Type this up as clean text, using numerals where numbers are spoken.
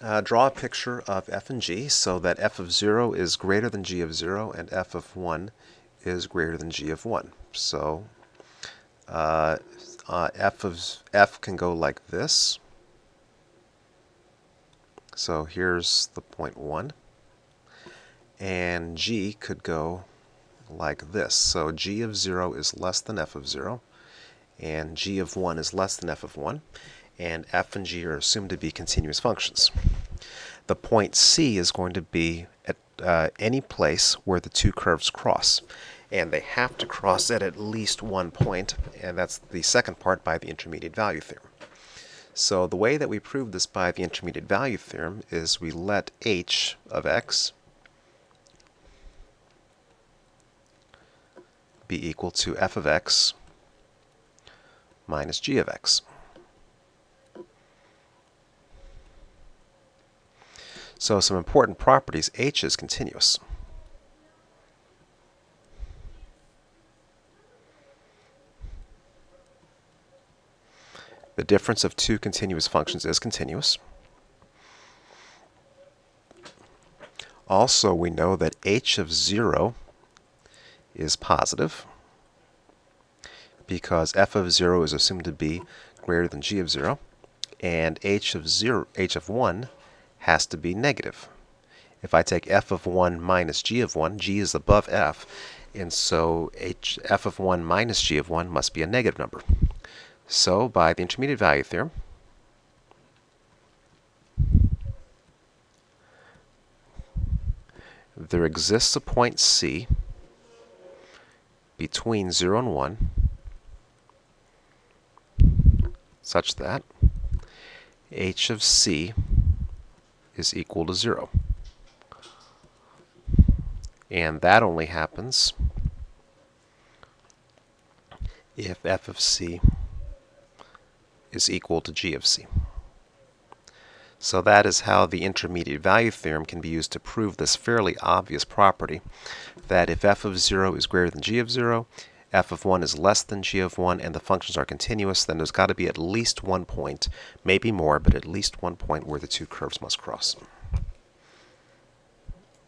Draw a picture of f and g so that f of 0 is greater than g of 0 and f of 1 is greater than g of 1. So f can go like this. So here's the point 1. And g could go like this. So g of 0 is less than f of 0, and g of 1 is less than f of 1, and f and g are assumed to be continuous functions. The point C is going to be at any place where the two curves cross, and they have to cross at least one point, and that's the second part by the intermediate value theorem. So the way that we prove this by the intermediate value theorem is we let h of x be equal to f of x minus g of x. So some important properties: h is continuous. The difference of two continuous functions is continuous. Also, we know that h of 0 is positive because f of 0 is assumed to be greater than g of 0, and h of 1 has to be negative. If I take f of 1 minus g of 1, g is above f, and so f of 1 minus g of 1 must be a negative number. So by the intermediate value theorem, there exists a point C between 0 and 1 such that h of c is equal to 0. And that only happens if f of c is equal to g of c. So that is how the intermediate value theorem can be used to prove this fairly obvious property, that if f of 0 is greater than g of 0, f of 1 is less than g of 1, and the functions are continuous, then there's got to be at least one point, maybe more, but at least one point where the two curves must cross.